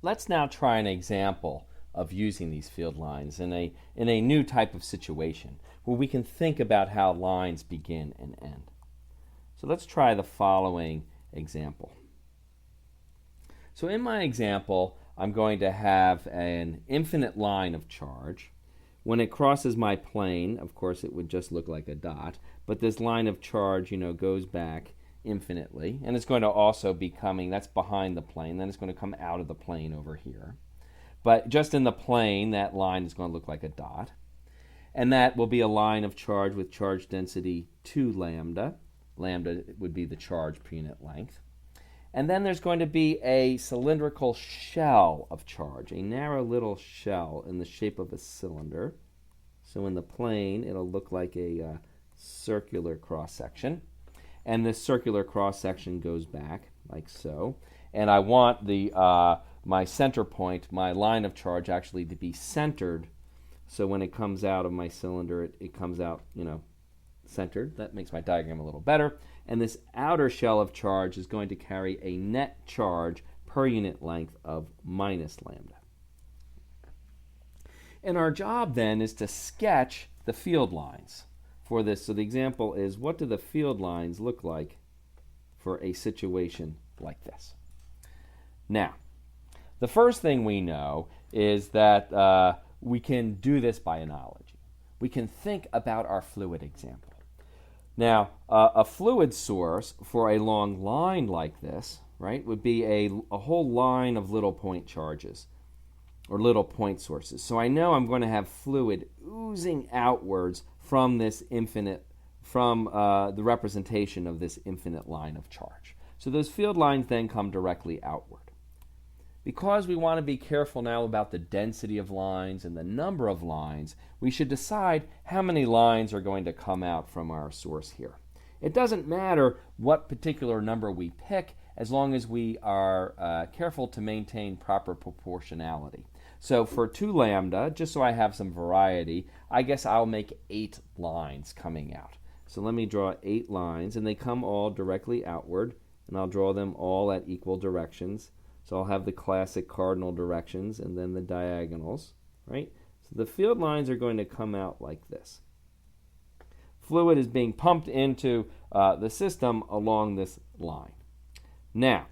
let's now try an example of using these field lines in a new type of situation where we can think about how lines begin and end. So let's try the following example. So in my example, I'm going to have an infinite line of charge. When it crosses my plane, of course, it would just look like a dot, but this line of charge, goes back infinitely, and it's going to also be coming, that's behind the plane, then it's going to come out of the plane over here. But just in the plane, that line is going to look like a dot, and that will be a line of charge with charge density 2 lambda. Lambda would be the charge per unit length. And then there's going to be a cylindrical shell of charge, a narrow little shell in the shape of a cylinder. So in the plane, it'll look like a circular cross-section. And this circular cross-section goes back like so. And I want my center point, my line of charge, actually to be centered. So when it comes out of my cylinder, it comes out, centered. That makes my diagram a little better. And this outer shell of charge is going to carry a net charge per unit length of minus lambda. And our job then is to sketch the field lines for this. So the example is, what do the field lines look like for a situation like this? Now, the first thing we know is that we can do this by analogy. We can think about our fluid example. Now, a fluid source for a long line like this, right, would be a whole line of little point charges or little point sources. So I know I'm going to have fluid oozing outwards from this infinite, from the representation of this infinite line of charge. So those field lines then come directly outward. Because we want to be careful now about the density of lines and the number of lines, we should decide how many lines are going to come out from our source here. It doesn't matter what particular number we pick as long as we are careful to maintain proper proportionality. So for 2 lambda, just so I have some variety, I guess I'll make 8 lines coming out. So let me draw 8 lines, and they come all directly outward, and I'll draw them all at equal directions. So I'll have the classic cardinal directions and then the diagonals, right? So the field lines are going to come out like this. Fluid is being pumped into the system along this line. Now,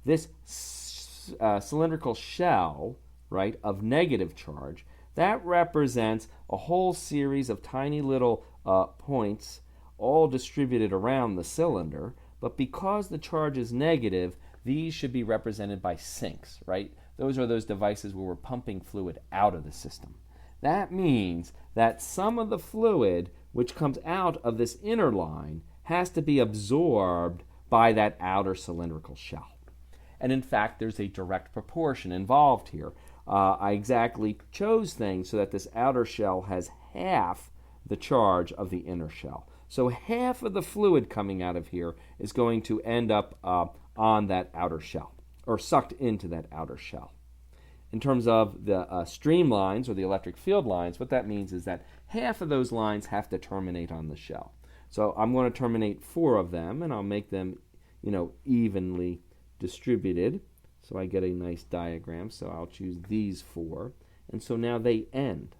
this cylindrical shell, right, of negative charge, that represents a whole series of tiny little points all distributed around the cylinder, but because the charge is negative, these should be represented by sinks, right? Those are those devices where we're pumping fluid out of the system. That means that some of the fluid which comes out of this inner line has to be absorbed by that outer cylindrical shell. And in fact, there's a direct proportion involved here. I exactly chose things so that this outer shell has half the charge of the inner shell. So half of the fluid coming out of here is going to end up on that outer shell, or sucked into that outer shell. In terms of the streamlines or the electric field lines, what that means is that half of those lines have to terminate on the shell. So I'm going to terminate 4 of them, and I'll make them, evenly distributed. So I get a nice diagram. So I'll choose these 4, and so now they end.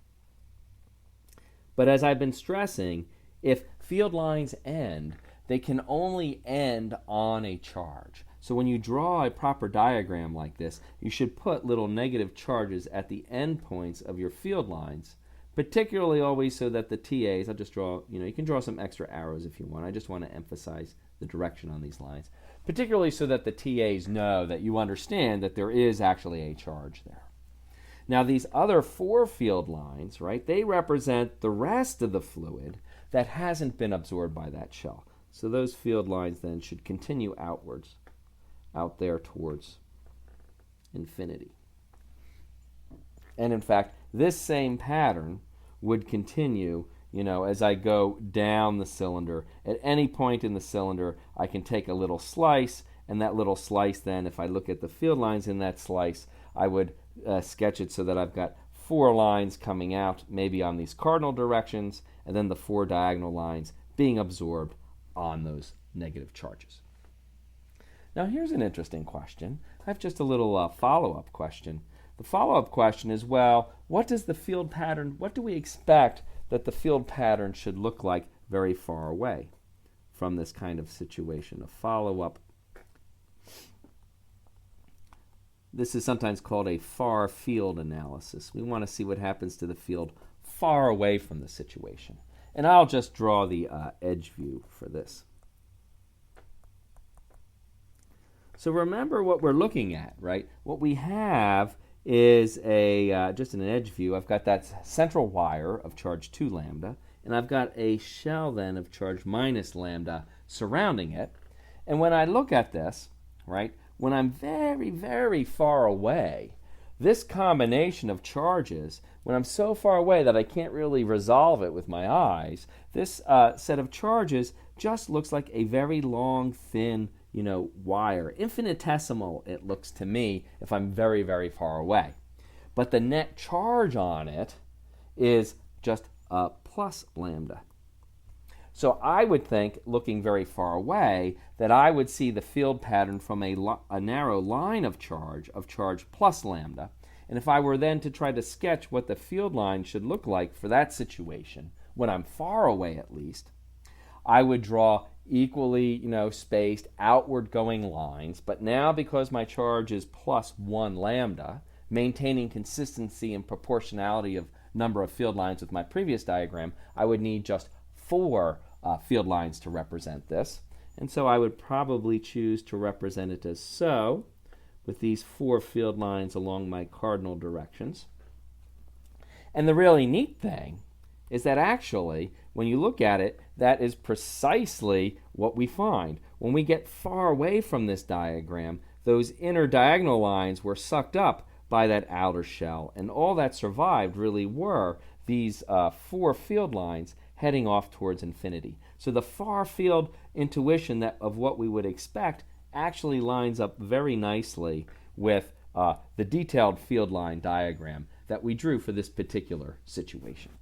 But as I've been stressing, if field lines end, they can only end on a charge. So when you draw a proper diagram like this, you should put little negative charges at the end points of your field lines, particularly always so that the TAs, I'll just draw, you can draw some extra arrows if you want. I just want to emphasize the direction on these lines, particularly so that the TAs know that you understand that there is actually a charge there. Now these other 4 field lines, right, they represent the rest of the fluid that hasn't been absorbed by that shell. So those field lines then should continue outwards, out there towards infinity. And in fact, this same pattern would continue, as I go down the cylinder. At any point in the cylinder, I can take a little slice, and that little slice then, if I look at the field lines in that slice, I would sketch it so that I've got 4 lines coming out, maybe on these cardinal directions, and then the 4 diagonal lines being absorbed on those negative charges. Now here's an interesting question. I have just a little follow-up question. The follow-up question is, well, what does the field pattern, what do we expect that the field pattern should look like very far away from this kind of situation? A follow-up. This is sometimes called a far field analysis. We want to see what happens to the field far away from the situation. And I'll just draw the edge view for this. So remember what we're looking at, right? What we have is just an edge view. I've got that central wire of charge 2 lambda, and I've got a shell then of charge minus lambda surrounding it. And when I look at this, right, when I'm very, very far away, this combination of charges, when I'm so far away that I can't really resolve it with my eyes, this set of charges just looks like a very long, thin, wire. Infinitesimal, it looks to me, if I'm very, very far away. But the net charge on it is just plus lambda. So I would think, looking very far away, that I would see the field pattern from a narrow line of charge plus lambda. And if I were then to try to sketch what the field line should look like for that situation, when I'm far away at least, I would draw equally, spaced outward going lines. But now, because my charge is plus 1 lambda, maintaining consistency and proportionality of number of field lines with my previous diagram, I would need just 4 field lines to represent this. And so I would probably choose to represent it as so, with these 4 field lines along my cardinal directions. And the really neat thing is that actually, when you look at it, that is precisely what we find. When we get far away from this diagram, those inner diagonal lines were sucked up by that outer shell, and all that survived really were these 4 field lines heading off towards infinity. So the far field intuition of what we would expect actually lines up very nicely with the detailed field line diagram that we drew for this particular situation.